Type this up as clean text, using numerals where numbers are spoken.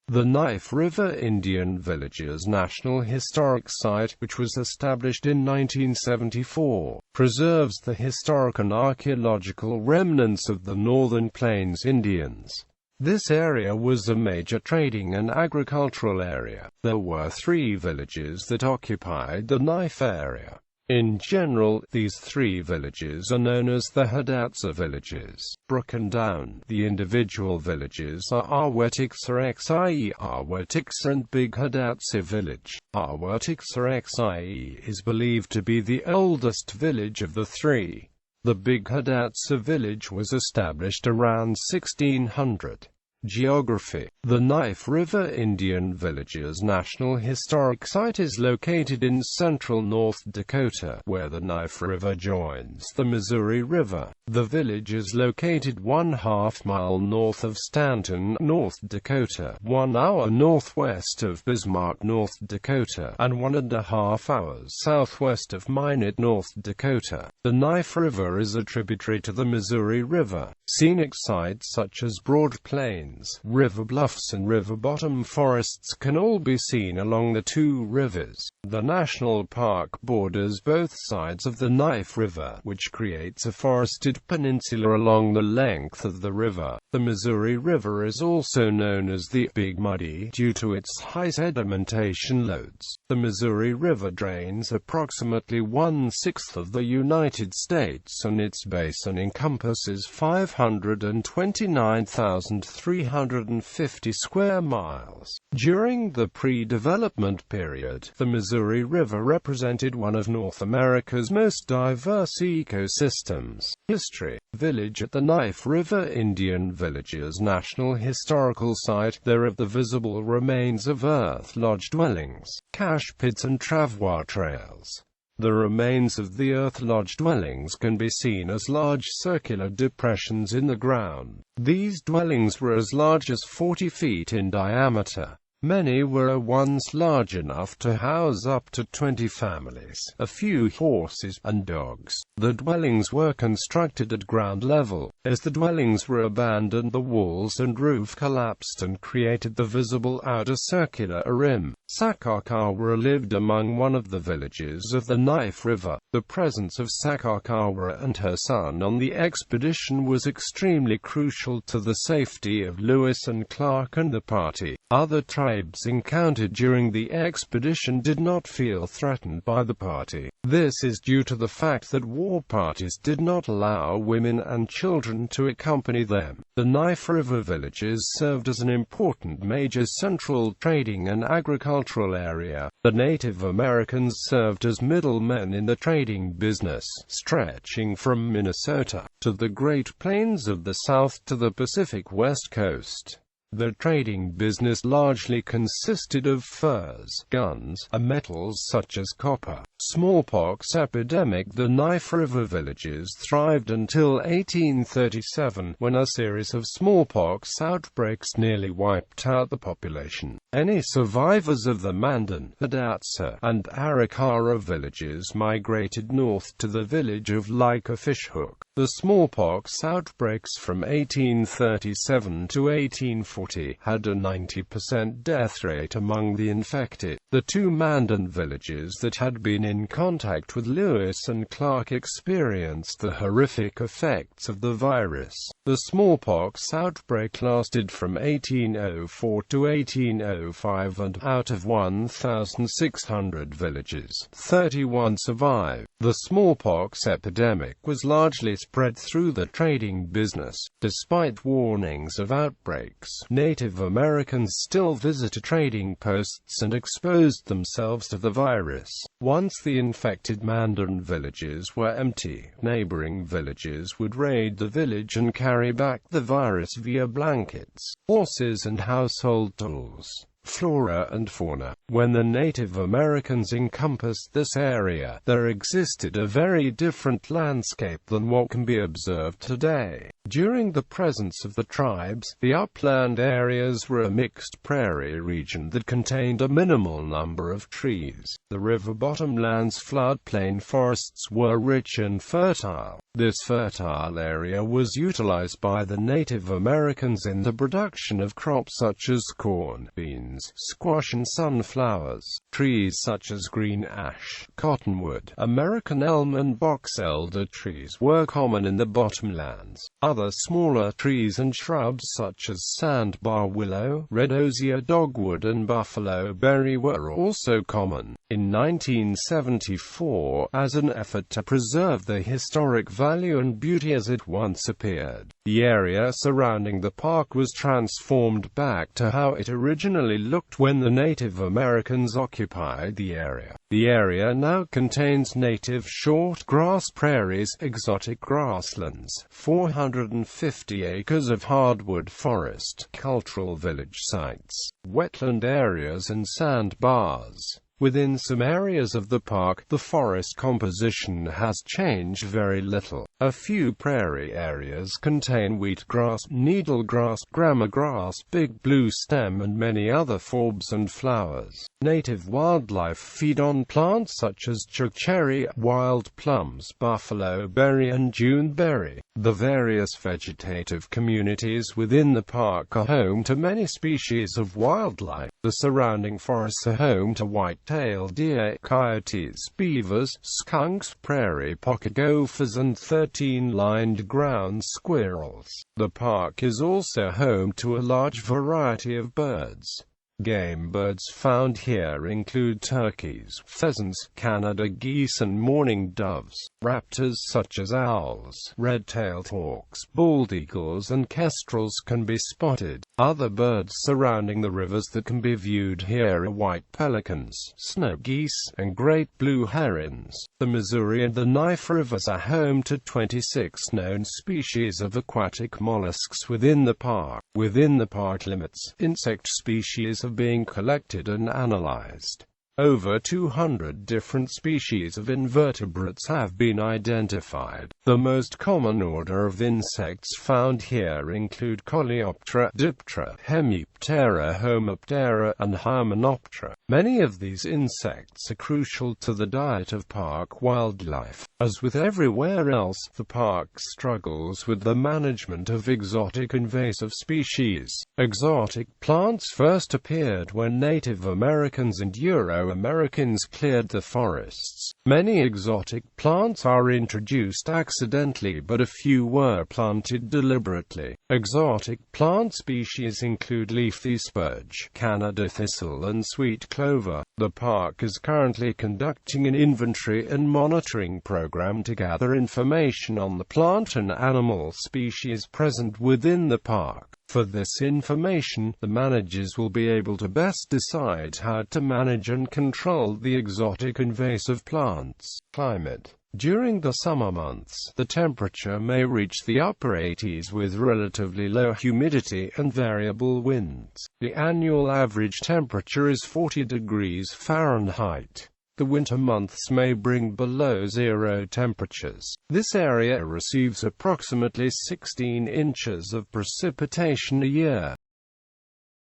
The Knife River Indian Villages National Historic Site, which was established in 1974, preserves the historic and archaeological remnants of the Northern Plains Indians. This area was a major trading and agricultural area. There were 3 villages that occupied the Knife area. In general, these 3 villages are known as the Hidatsa villages. Broken down, the individual villages are Awatixa and Big Hidatsa village. Awatixa is believed to be the oldest village of the 3. The Big Hidatsa village was established around 1600. Geography. The Knife River Indian Villages National Historic Site is located in central North Dakota, where the Knife River joins the Missouri River. The village is located 1/2 mile north of Stanton, North Dakota, 1 hour northwest of Bismarck, North Dakota, and 1.5 hours southwest of Minot, North Dakota. The Knife River is a tributary to the Missouri River. Scenic sites such as Broad Plains, river bluffs and river bottom forests can all be seen along the 2 rivers. The national park borders both sides of the Knife River, which creates a forested peninsula along the length of the river. The Missouri River is also known as the Big Muddy due to its high sedimentation loads. The Missouri River drains approximately 1/6 of the United States, and its basin encompasses 529,350 square miles. During the pre-development period, the Missouri River represented one of North America's most diverse ecosystems. History. Village at the Knife River Indian Villages National Historical Site. There are the visible remains of earth lodge dwellings, cache pits and travois trails. The remains of the earth lodge dwellings can be seen as large circular depressions in the ground. These dwellings were as large as 40 feet in diameter. Many were once large enough to house up to 20 families, a few horses, and dogs. The dwellings were constructed at ground level. As the dwellings were abandoned, the walls and roof collapsed and created the visible outer circular rim. Sakakawa lived among one of the villages of the Knife River. The presence of Sakakawa and her son on the expedition was extremely crucial to the safety of Lewis and Clark and the party. Other tribes encountered during the expedition did not feel threatened by the party. This is due to the fact that war parties did not allow women and children to accompany them. The Knife River villages served as an important major central trading and agricultural area. The Native Americans served as middlemen in the trading business, stretching from Minnesota to the Great Plains of the South to the Pacific West Coast. The trading business largely consisted of furs, guns, and metals such as copper. Smallpox epidemic. The Knife River villages thrived until 1837, when a series of smallpox outbreaks nearly wiped out the population. Any survivors of the Mandan, Hidatsa, and Arikara villages migrated north to the village of Like a Fishhook. The smallpox outbreaks from 1837 to 1840 had a 90% death rate among the infected. The 2 Mandan villages that had been in contact with Lewis and Clark experienced the horrific effects of the virus. The smallpox outbreak lasted from 1804 to 1805, and out of 1,600 villages, 31 survived. The smallpox epidemic was largely spread through the trading business. Despite warnings of outbreaks, Native Americans still visited trading posts and exposed themselves to the virus. Once the infected Mandan villages were empty, neighboring villages would raid the village and carry back the virus via blankets, horses and household tools. Flora and fauna. When the Native Americans encompassed this area, there existed a very different landscape than what can be observed today. During the presence of the tribes, the upland areas were a mixed prairie region that contained a minimal number of trees. The river bottomlands floodplain forests were rich and fertile. This fertile area was utilized by the Native Americans in the production of crops such as corn, beans, squash and sunflowers. Trees such as green ash, cottonwood, American elm and box elder trees were common in the bottomlands. Other smaller trees and shrubs such as sandbar willow, red osier dogwood and buffalo berry were also common. In 1974, as an effort to preserve the historic value and beauty as it once appeared, the area surrounding the park was transformed back to how it originally looked when the Native Americans occupied the area. The area now contains native short grass prairies, exotic grasslands, 450 acres of hardwood forest, cultural village sites, wetland areas and sandbars. Within some areas of the park, the forest composition has changed very little. A few prairie areas contain wheatgrass, needlegrass, grammargrass, big blue stem and many other forbs and flowers. Native wildlife feed on plants such as chokecherry, wild plums, buffalo berry and juneberry. The various vegetative communities within the park are home to many species of wildlife. The surrounding forests are home to white-tailed deer, coyotes, beavers, skunks, prairie pocket gophers and 13-lined ground squirrels. The park is also home to a large variety of birds. Game birds found here include turkeys, pheasants, Canada geese and mourning doves. Raptors such as owls, red-tailed hawks, bald eagles and kestrels can be spotted. Other birds surrounding the rivers that can be viewed here are white pelicans, snow geese, and great blue herons. The Missouri and the Knife Rivers are home to 26 known species of aquatic mollusks within the park. Within the park limits, insect species are being collected and analyzed. Over 200 different species of invertebrates have been identified. The most common order of insects found here include Coleoptera, Diptera, Hemiptera, Homoptera, and Hymenoptera. Many of these insects are crucial to the diet of park wildlife. As with everywhere else, the park struggles with the management of exotic invasive species. Exotic plants first appeared when Native Americans and Euro-Americans cleared the forests. Many exotic plants are introduced accidentally, but a few were planted deliberately. Exotic plant species include leafy spurge, Canada thistle and sweet clover. The park is currently conducting an inventory and monitoring program to gather information on the plant and animal species present within the park. For this information, the managers will be able to best decide how to manage and control the exotic invasive plants. Climate. During the summer months, the temperature may reach the upper 80s with relatively low humidity and variable winds. The annual average temperature is 40 degrees Fahrenheit. The winter months may bring below zero temperatures. This area receives approximately 16 inches of precipitation a year.